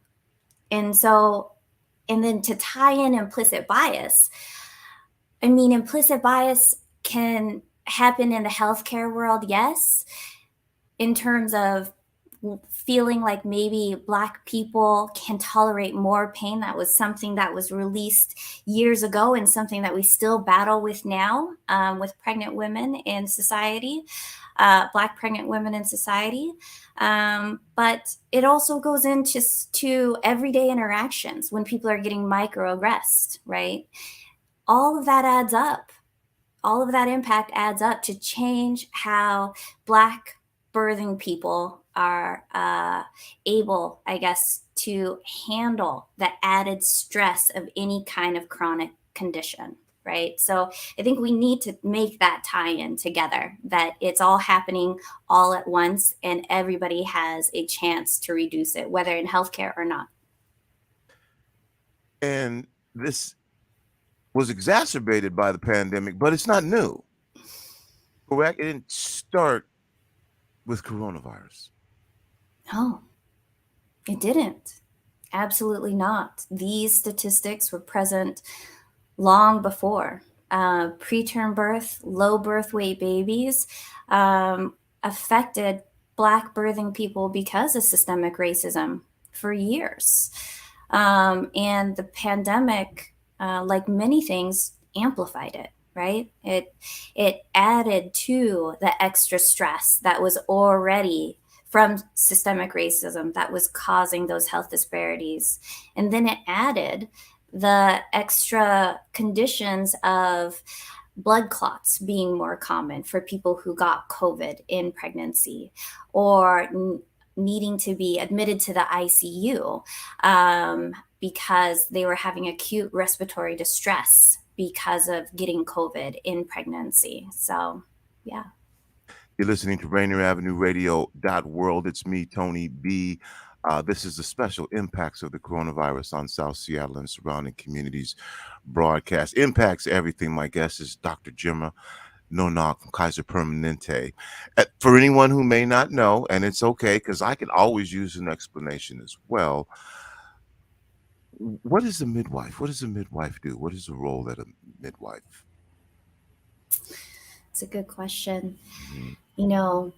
then to tie in implicit bias, implicit bias can happen in the healthcare world, yes, in terms of feeling like maybe Black people can tolerate more pain. That was something that was released years ago and something that we still battle with now with pregnant women in society, Black pregnant women in society. But it also goes into everyday interactions when people are getting microaggressed, right? All of that adds up. All of that impact adds up to change how Black birthing people are able, I guess, to handle the added stress of any kind of chronic condition, right? So I think we need to make that tie-in together, that it's all happening all at once and everybody has a chance to reduce it, whether in healthcare or not. And this was exacerbated by the pandemic, but it's not new, correct? It didn't start with coronavirus. No, it didn't. Absolutely not. These statistics were present long before. Preterm birth, low birth weight babies affected Black birthing people because of systemic racism for years. And the pandemic, like many things, amplified it. Right? It added to the extra stress that was already from systemic racism that was causing those health disparities. And then it added the extra conditions of blood clots being more common for people who got COVID in pregnancy, or needing to be admitted to the ICU because they were having acute respiratory distress because of getting COVID in pregnancy. So, yeah. You're listening to Rainier Avenue Radio.world. It's me, Tony B. This is the special impacts of the coronavirus on South Seattle and surrounding communities broadcast. Impacts everything. My guest is Dr. Jemma Nonog from Kaiser Permanente. For anyone who may not know, and it's okay because I can always use an explanation as well, what is a midwife? What does a midwife do? What is the role that a midwife? It's a good question. Mm-hmm. You know,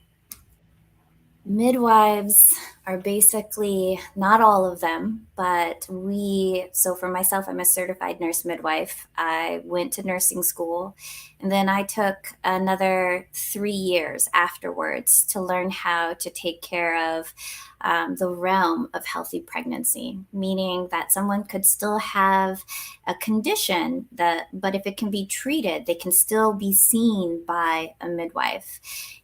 midwives are basically, not all of them, but so for myself, I'm a certified nurse midwife. I went to nursing school, and then I took another 3 years afterwards to learn how to take care of the realm of healthy pregnancy, meaning that someone could still have a condition but if it can be treated, they can still be seen by a midwife.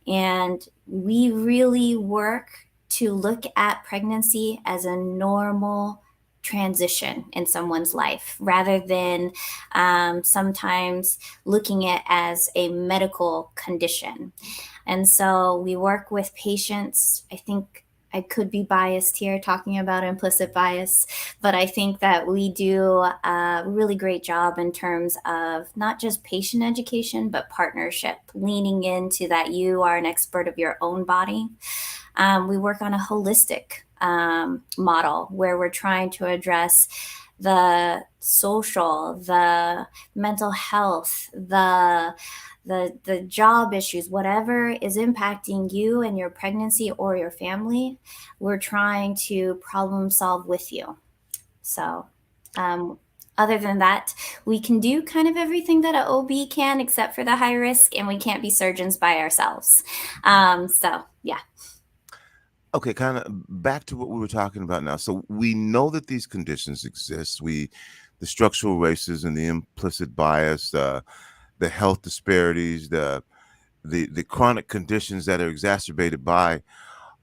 And we really work to look at pregnancy as a normal transition in someone's life rather than sometimes looking at it as a medical condition. And so we work with patients. I think I could be biased here talking about implicit bias, but I think that we do a really great job in terms of not just patient education, but partnership, leaning into that you are an expert of your own body. We work on a holistic model where we're trying to address the social, the mental health, the job issues, whatever is impacting you and your pregnancy or your family, we're trying to problem solve with you. So other than that, we can do kind of everything that an OB can, except for the high risk, and we can't be surgeons by ourselves. So yeah. Okay, kind of back to what we were talking about now. So we know that these conditions exist. The structural racism, the implicit bias, the health disparities, the chronic conditions that are exacerbated by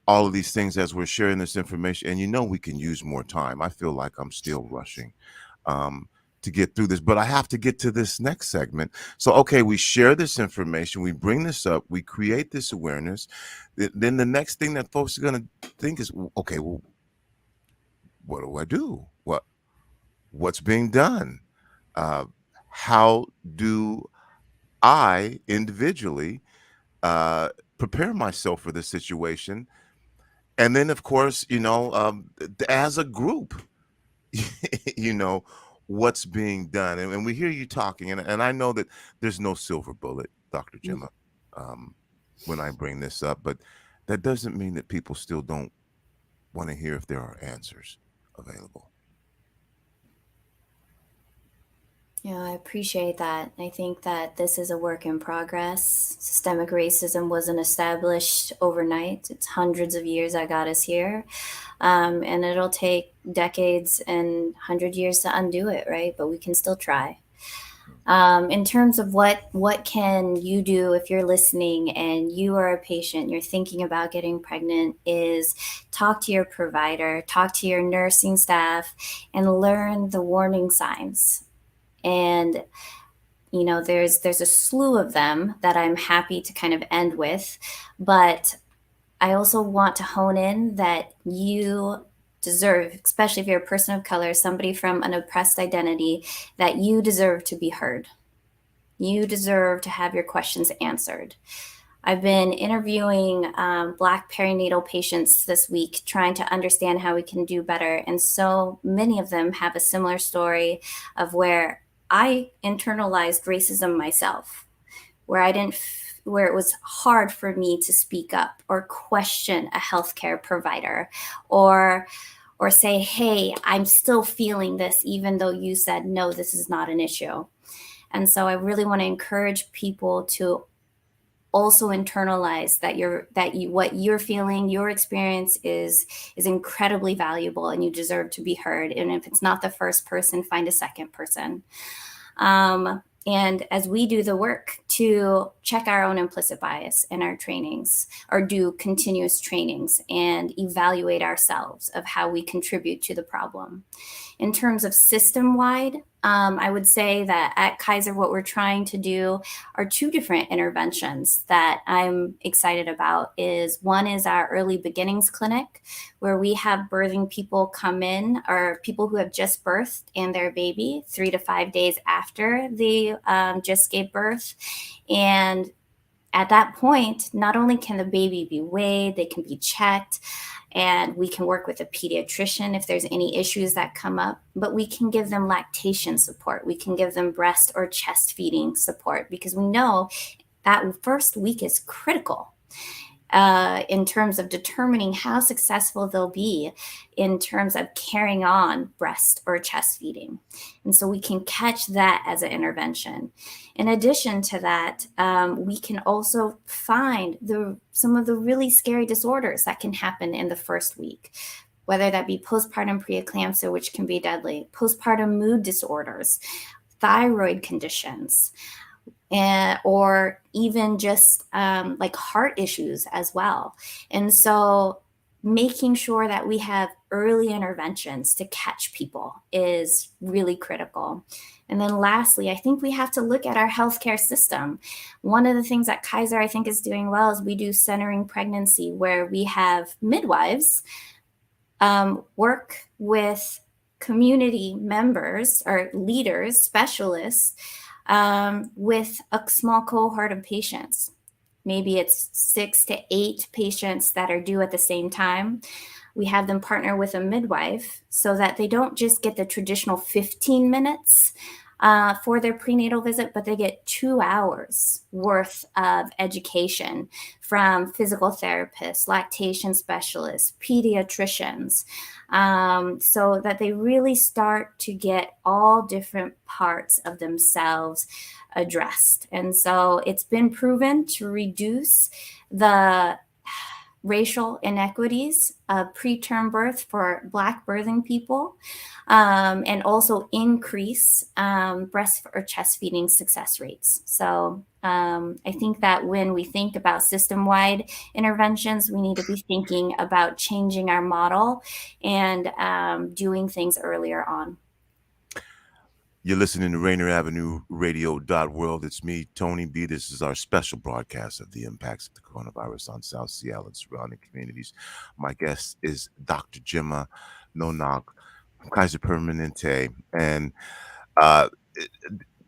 all of these things as we're sharing this information. And we can use more time. I feel like I'm still rushing to get through this, but I have to get to this next segment. So, okay, we share this information, we bring this up, we create this awareness. Then the next thing that folks are going to think is, okay, well, what do I do? What's being done? How do I individually prepare myself for this situation? And then, of course, as a group, what's being done. And we hear you talking, and I know that there's no silver bullet, Dr. Jemma, when I bring this up, but that doesn't mean that people still don't want to hear if there are answers available. Yeah, I appreciate that. I think that this is a work in progress. Systemic racism wasn't established overnight. It's hundreds of years that got us here. And it'll take decades and 100 years to undo it, right? But we can still try. In terms of what can you do if you're listening and you are a patient, you're thinking about getting pregnant, is talk to your provider, talk to your nursing staff, and learn the warning signs. And, there's a slew of them that I'm happy to kind of end with, but I also want to hone in that you deserve, especially if you're a person of color, somebody from an oppressed identity, that you deserve to be heard. You deserve to have your questions answered. I've been interviewing Black perinatal patients this week, trying to understand how we can do better. And so many of them have a similar story of where I internalized racism myself, where where it was hard for me to speak up or question a healthcare provider or say, hey, I'm still feeling this, even though you said, no, this is not an issue. And so I really want to encourage people to also internalize that what you're feeling, your experience is incredibly valuable, and you deserve to be heard. And if it's not the first person, find a second person. And as we do the work to check our own implicit bias in our trainings, or do continuous trainings and evaluate ourselves of how we contribute to the problem. In terms of system-wide, I would say that at Kaiser, what we're trying to do are two different interventions that I'm excited about. One is our early beginnings clinic, where we have birthing people come in, or people who have just birthed and their baby 3 to 5 days after they just gave birth. And at that point, not only can the baby be weighed, they can be checked, And we can work with a pediatrician if there's any issues that come up, but we can give them lactation support. We can give them breast or chest feeding support, because we know that first week is critical in terms of determining how successful they'll be in terms of carrying on breast or chest feeding. And so we can catch that as an intervention. In addition to that, we can also find some of the really scary disorders that can happen in the first week, whether that be postpartum preeclampsia, which can be deadly, postpartum mood disorders, thyroid conditions, or even just like heart issues as well. And so making sure that we have early interventions to catch people is really critical. And then lastly, I think we have to look at our healthcare system. One of the things that Kaiser, I think, is doing well is we do centering pregnancy, where we have midwives work with community members or leaders, specialists, with a small cohort of patients. Maybe it's 6 to 8 patients that are due at the same time. We have them partner with a midwife so that they don't just get the traditional 15 minutes for their prenatal visit, but they get 2 hours worth of education from physical therapists, lactation specialists, pediatricians, so that they really start to get all different parts of themselves addressed. And so it's been proven to reduce the racial inequities of preterm birth for Black birthing people, and also increase breast or chest feeding success rates. So I think that when we think about system-wide interventions, we need to be thinking about changing our model and doing things earlier on. You're listening to Rainier Avenue Radio.world. It's me, Tony B. This is our special broadcast of the impacts of the coronavirus on South Seattle and surrounding communities. My guest is Dr. Jemma Nonog from Kaiser Permanente. And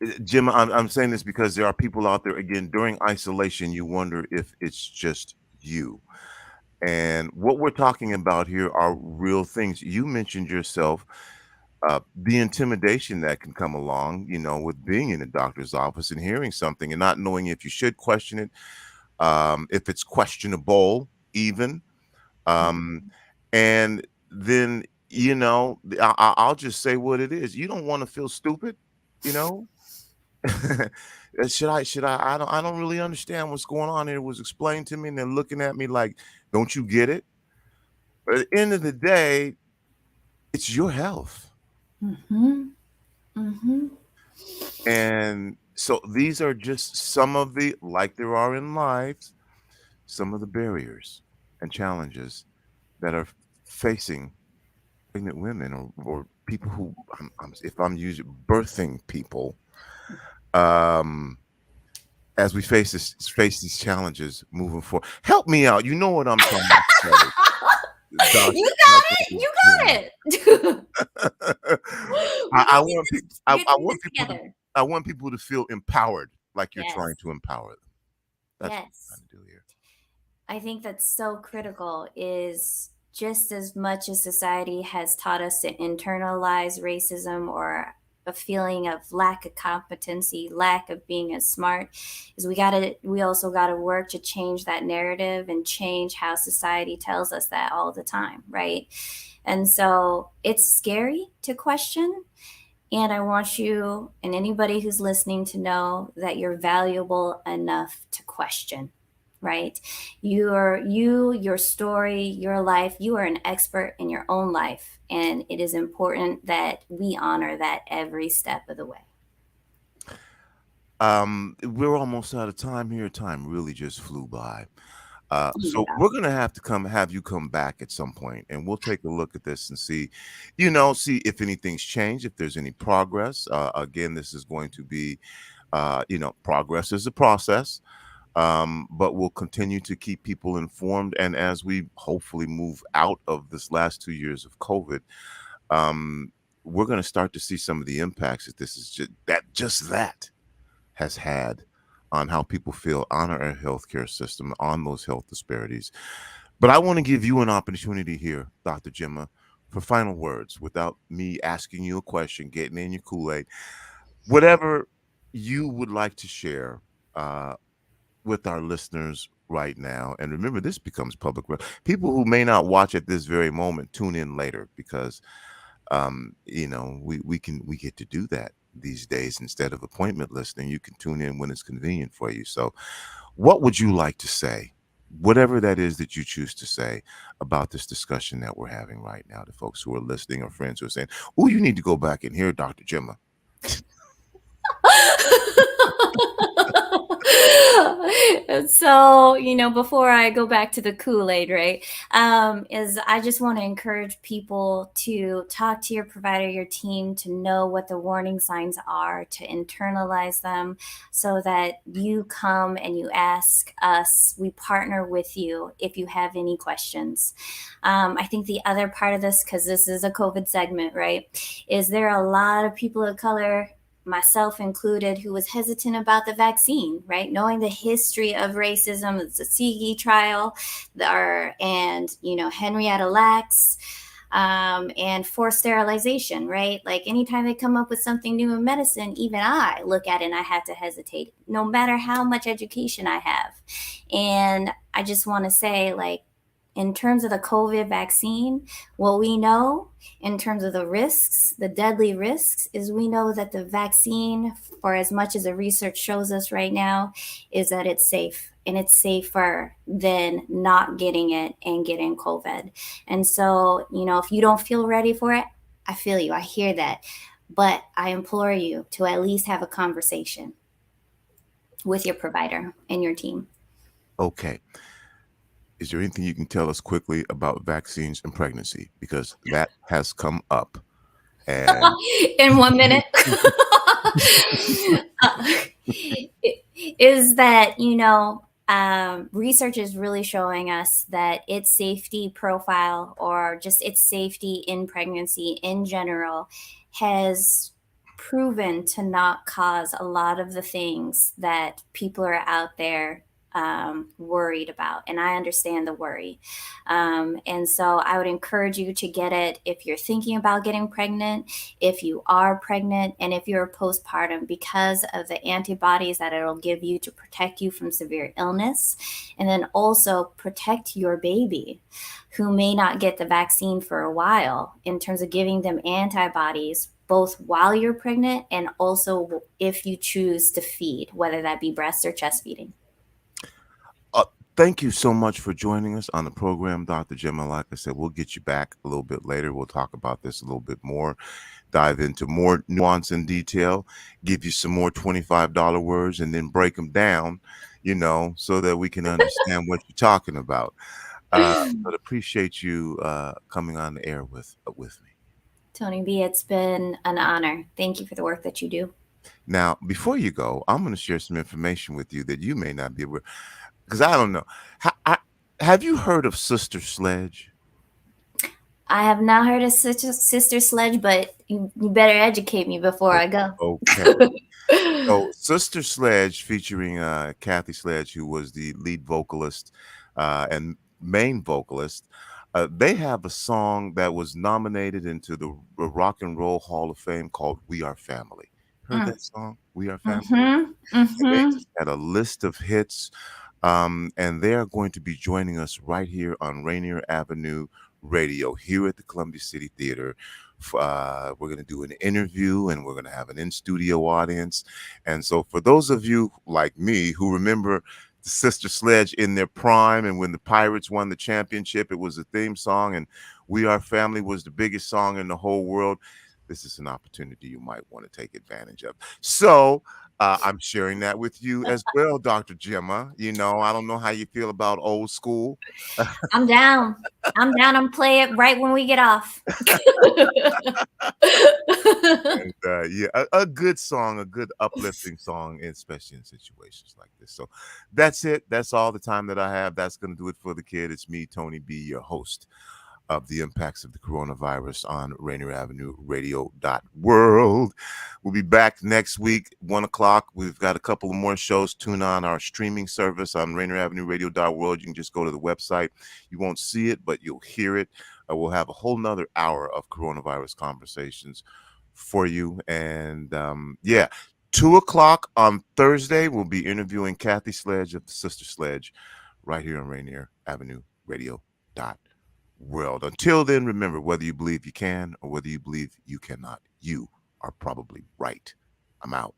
Jemma, I'm saying this because there are people out there, again, during isolation, you wonder if it's just you. And what we're talking about here are real things. You mentioned yourself, the intimidation that can come along, with being in a doctor's office and hearing something and not knowing if you should question it, if it's questionable even. And then, I'll just say what it is. You don't want to feel stupid, Should I don't really understand what's going on here. It was explained to me and they're looking at me like, don't you get it? But at the end of the day, it's your health. Mm-hmm. Mm-hmm. And so these are just some of the, like there are in lives, some of the barriers and challenges that are facing pregnant women or people who, if I'm using birthing people, as we face these challenges moving forward. Help me out. You know what I'm trying to say. You got it. I want people to feel empowered, like you're trying to empower them. That's what I'm trying to do here. I think that's so critical, is just as much as society has taught us to internalize racism or a feeling of lack of competency, lack of being as smart, is we also got to work to change that narrative and change how society tells us that all the time, right? And so it's scary to question. And I want you and anybody who's listening to know that you're valuable enough to question, right? Your story, your life, you are an expert in your own life. And it is important that we honor that every step of the way. We're almost out of time here. Time really just flew by. So we're going to have you come back at some point, and we'll take a look at this and see if anything's changed, if there's any progress. Again, this is going to be, progress is a process. But we'll continue to keep people informed. And as we hopefully move out of this last 2 years of COVID, we're going to start to see some of the impacts that this is that has had on how people feel on our healthcare system, on those health disparities. But I want to give you an opportunity here, Dr. Jemma, for final words without me asking you a question, getting in your Kool-Aid. Whatever you would like to share with our listeners right now. And remember, this becomes public. People who may not watch at this very moment, tune in later because, we get to do that these days instead of appointment listening. You can tune in when it's convenient for you. So what would you like to say, whatever that is that you choose to say about this discussion that we're having right now to folks who are listening or friends who are saying, oh, you need to go back and hear Dr. Jemma. So, before I go back to the Kool-Aid, right, is I just want to encourage people to talk to your provider, your team, to know what the warning signs are, to internalize them so that you come and you ask us, we partner with you if you have any questions. I think the other part of this, because this is a COVID segment, right, is there are a lot of people of color, myself included, who was hesitant about the vaccine, right? Knowing the history of racism, the Tuskegee trial, and Henrietta Lacks, and forced sterilization, right? Like anytime they come up with something new in medicine, even I look at it and I have to hesitate, no matter how much education I have. And I just want to say, like, in terms of the COVID vaccine, what we know in terms of the risks, the deadly risks, is we know that the vaccine, for as much as the research shows us right now, is that it's safe and it's safer than not getting it and getting COVID. And so, if you don't feel ready for it, I feel you, I hear that. But I implore you to at least have a conversation with your provider and your team. Okay. Is there anything you can tell us quickly about vaccines and pregnancy? Because that has come up. And in 1 minute. Is that, research is really showing us that its safety profile, or just its safety in pregnancy in general, has proven to not cause a lot of the things that people are out there worried about. And I understand the worry. And so I would encourage you to get it if you're thinking about getting pregnant, if you are pregnant, and if you're postpartum, because of the antibodies that it'll give you to protect you from severe illness, and then also protect your baby who may not get the vaccine for a while, in terms of giving them antibodies both while you're pregnant and also if you choose to feed, whether that be breast or chest feeding. Thank you so much for joining us on the program, Dr. Jemma. Like I said, we'll get you back a little bit later. We'll talk about this a little bit more, dive into more nuance and detail, give you some more $25 words, and then break them down, so that we can understand what you're talking about. But appreciate you coming on the air with me. Tony B., it's been an honor. Thank you for the work that you do. Now, before you go, I'm going to share some information with you that you may not be aware, because I don't know. Have you heard of Sister Sledge? I have not heard of Sister Sledge, but you better educate me before I go. Okay. So Sister Sledge, featuring Kathy Sledge, who was the lead vocalist and main vocalist, they have a song that was nominated into the Rock and Roll Hall of Fame called "We Are Family." Heard that song? "We Are Family." And they just had a list of hits. And they are going to be joining us right here on Rainier Avenue Radio here at the Columbia City Theater. We're going to do an interview, and we're going to have an in-studio audience. And so for those of you like me who remember the Sister Sledge in their prime, and when the Pirates won the championship, it was a theme song, and "We Are Family" was the biggest song in the whole world, this is an opportunity you might want to take advantage of. So I'm sharing that with you as well, Dr. Jemma. I don't know how you feel about old school. I'm down. I'm play it right when we get off. And, a good song, a good uplifting song, especially in situations like this. So that's it. That's all the time that I have. That's going to do it for the kid. It's me, Tony B., your host of the impacts of the coronavirus on Rainier Avenue Radio.world. We'll be back next week, 1 o'clock. We've got a couple of more shows. Tune on our streaming service on RainierAvenueRadio.world. You can just go to the website. You won't see it, but you'll hear it. We'll have a whole nother hour of coronavirus conversations for you. And 2 o'clock on Thursday, we'll be interviewing Kathy Sledge of the Sister Sledge right here on Rainier Avenue Radio.world. Until then, remember, whether you believe you can or whether you believe you cannot, you are probably right. I'm out.